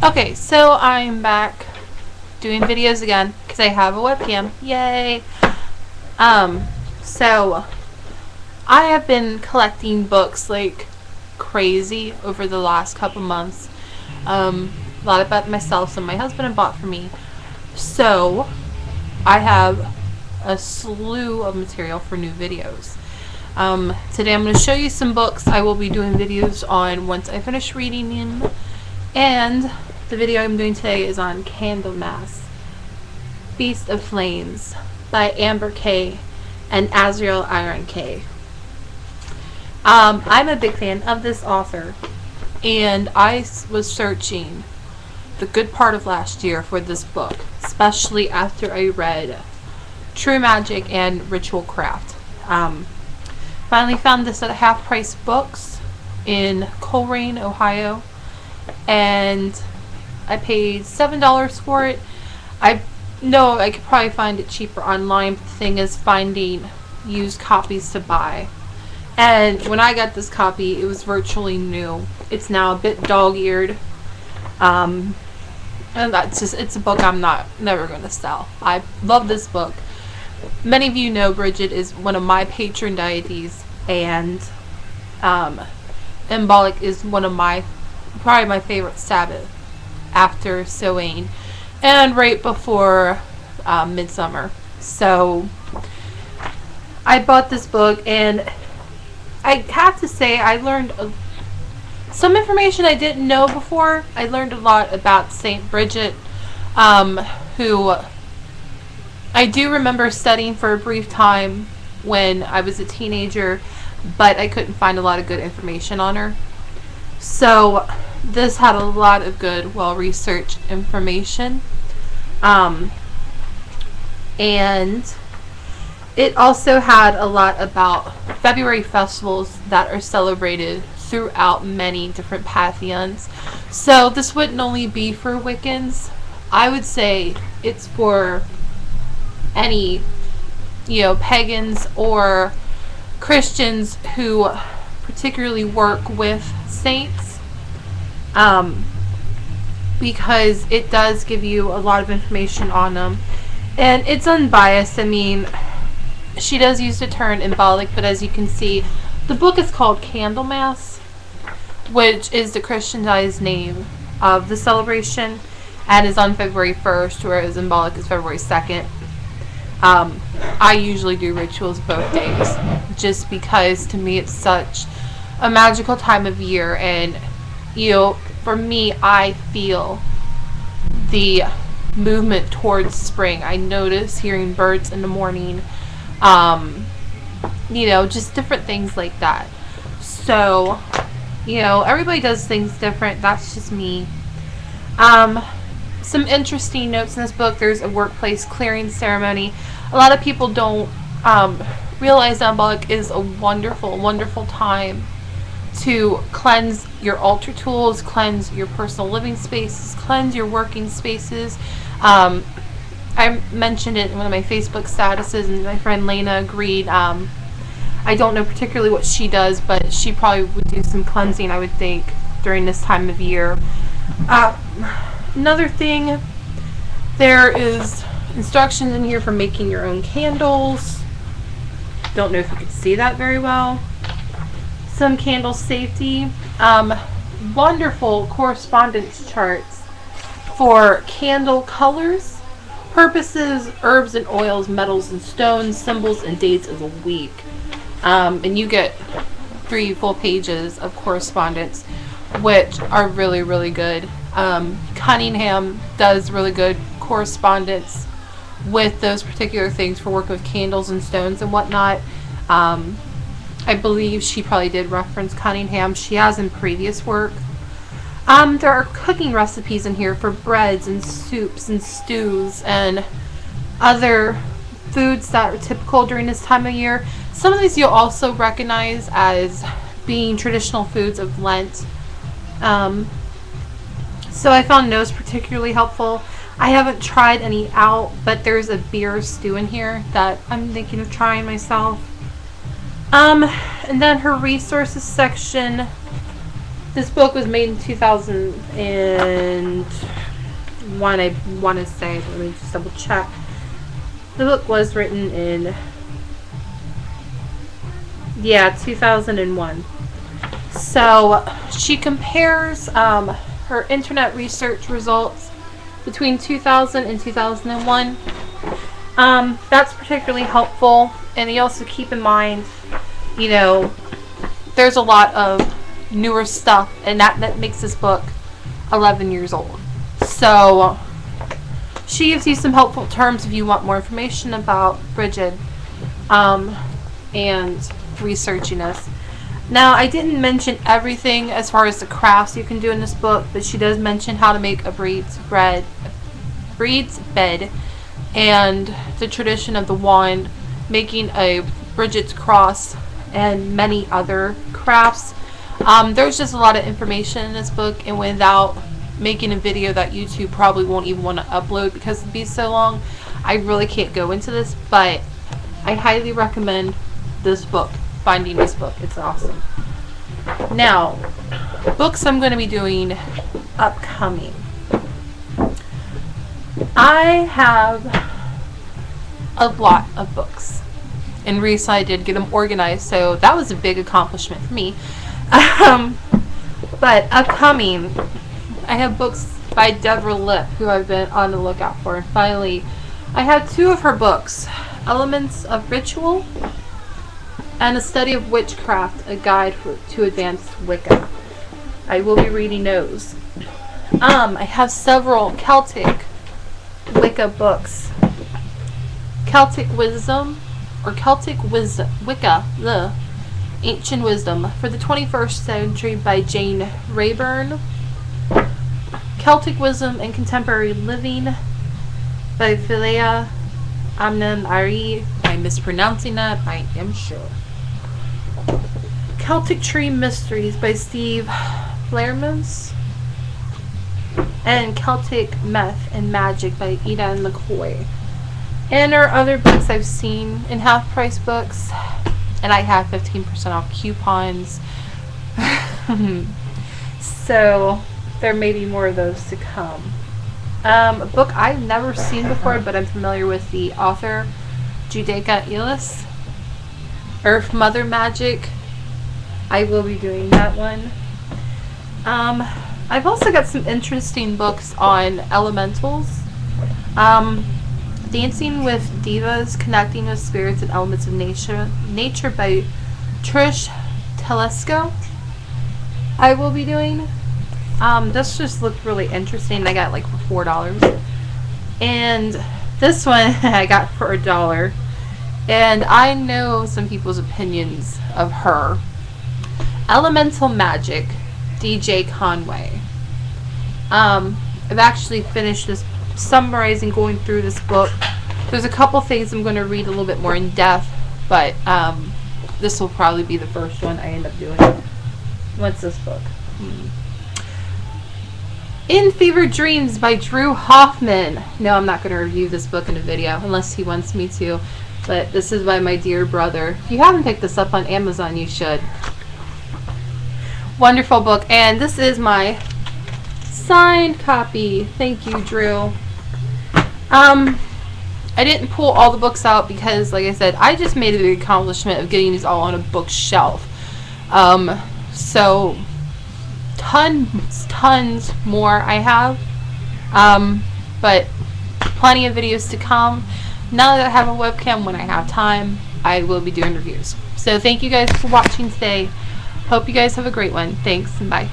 Okay, so I'm back doing videos again because I have a webcam. Yay! So I have been collecting books like crazy over the last couple months. A lot about myself, some my husband had bought for me. So I have a slew of material for new videos. Today I'm going to show you some books I will be doing videos on once I finish reading them. And the video I'm doing today is on Candlemas, Feast of Flames by Amber K. and Azrael Iron K. I'm a big fan of this author, and I was searching the good part of last year for this book, especially after I read True Magic and Ritual Craft. Finally found this at Half Price Books in Coleraine, Ohio, and I paid $7 for it. I know I could probably find it cheaper online, but the thing is finding used copies to buy. And when I got this copy, it was virtually new. It's now a bit dog-eared. And that's just, it's a book I'm never going to sell. I love this book. Many of you know Bridget is one of my patron deities, and Embolic is one of probably my favorite Sabbath after Samhain and right before Midsummer. So I bought this book, and I have to say I learned some information I didn't know before. I learned a lot about Saint Bridget, who I do remember studying for a brief time when I was a teenager, but I couldn't find a lot of good information on her. So this had a lot of good, well-researched information. And it also had a lot about February festivals that are celebrated throughout many different pantheons. So this wouldn't only be for Wiccans. I would say it's for any, pagans or Christians who particularly work with saints, because it does give you a lot of information on them, and it's unbiased. I mean, she does use the term embolic, but as you can see, the book is called Candlemas, which is the Christianized name of the celebration, and is on February 1st, whereas embolic is February 2nd. I usually do rituals both days, just because to me it's such a magical time of year, and for me, I feel the movement towards spring. I notice hearing birds in the morning, just different things like that. So, everybody does things different. That's just me. Some interesting notes in this book. There's a workplace clearing ceremony. A lot of people don't realize that Embolic is a wonderful, wonderful time to cleanse your altar tools, cleanse your personal living spaces, cleanse your working spaces. I mentioned it in one of my Facebook statuses, and my friend Lena agreed. I don't know particularly what she does, but she probably would do some cleansing, I would think, during this time of year. Another thing, there is instructions in here for making your own candles. Don't know if you can see that very well. Some candle safety. Wonderful correspondence charts for candle colors, purposes, herbs and oils, metals and stones, symbols and dates of the week. And you get 3 full pages of correspondence, which are really, really good. Cunningham does really good correspondence with those particular things for work with candles and stones and whatnot. I believe she probably did reference Cunningham. She has in previous work. There are cooking recipes in here for breads and soups and stews and other foods that are typical during this time of year. Some of these you'll also recognize as being traditional foods of Lent. So I found those particularly helpful. I haven't tried any out, but there's a beer stew in here that I'm thinking of trying myself. And then her resources section This book was made in 2001, I want to say. Let me just double check. The book was written in, 2001. So she compares her internet research results between 2000 and 2001. That's particularly helpful. And you also keep in mind, there's a lot of newer stuff, and that makes this book 11 years old. So she gives you some helpful terms if you want more information about Bridget and researching this. Now, I didn't mention everything as far as the crafts you can do in this book, but she does mention how to make a breed's bed, and the tradition of the wand, making a Bridget's cross, and many other crafts. There's just a lot of information in this book, and without making a video that YouTube probably won't even want to upload because it'd be so long, I really can't go into this, but I highly recommend this book, finding this book. It's awesome. Now, books I'm going to be doing upcoming. I have a lot of books, and recently I did get them organized, so that was a big accomplishment for me. But upcoming, I have books by Deborah Lipp, who I've been on the lookout for. And finally, I have 2 of her books, Elements of Ritual and A Study of Witchcraft, A Guide to Advanced Wicca. I will be reading those. I have several Celtic Wicca books. Celtic Wisdom, or Celtic Wicca, the Ancient Wisdom for the 21st Century by Jane Rayburn. Celtic Wisdom and Contemporary Living by Philia Amnan Ari. I'm mispronouncing that, I am sure. Celtic Tree Mysteries by Steve Flermans. And Celtic Myth and Magic by Eden McCoy. And there are other books I've seen in half-price books, and I have 15% off coupons. So there may be more of those to come. A book I've never seen before, but I'm familiar with the author, Judaica Ellis, Earth Mother Magic. I will be doing that one. I've also got some interesting books on elementals. Dancing with Divas, Connecting with Spirits and Elements of Nature by Trish Telesco. I will be doing. This just looked really interesting. I got like for $4. And this one I got for $1. And I know some people's opinions of her. Elemental Magic, DJ Conway. I've actually finished this, summarizing, going through this book. There's a couple things I'm going to read a little bit more in depth, but this will probably be the first one I end up doing. What's this book? In Fevered Dreams by Drew Hoffman. No, I'm not going to review this book in a video unless he wants me to, but this is by my dear brother. If you haven't picked this up on Amazon, you should. Wonderful book, and this is my signed copy. Thank you, Drew. I didn't pull all the books out because, like I said, I just made a big accomplishment of getting these all on a bookshelf. So tons more I have, but plenty of videos to come. Now that I have a webcam, when I have time, I will be doing reviews. So thank you guys for watching today. Hope you guys have a great one. Thanks, and bye.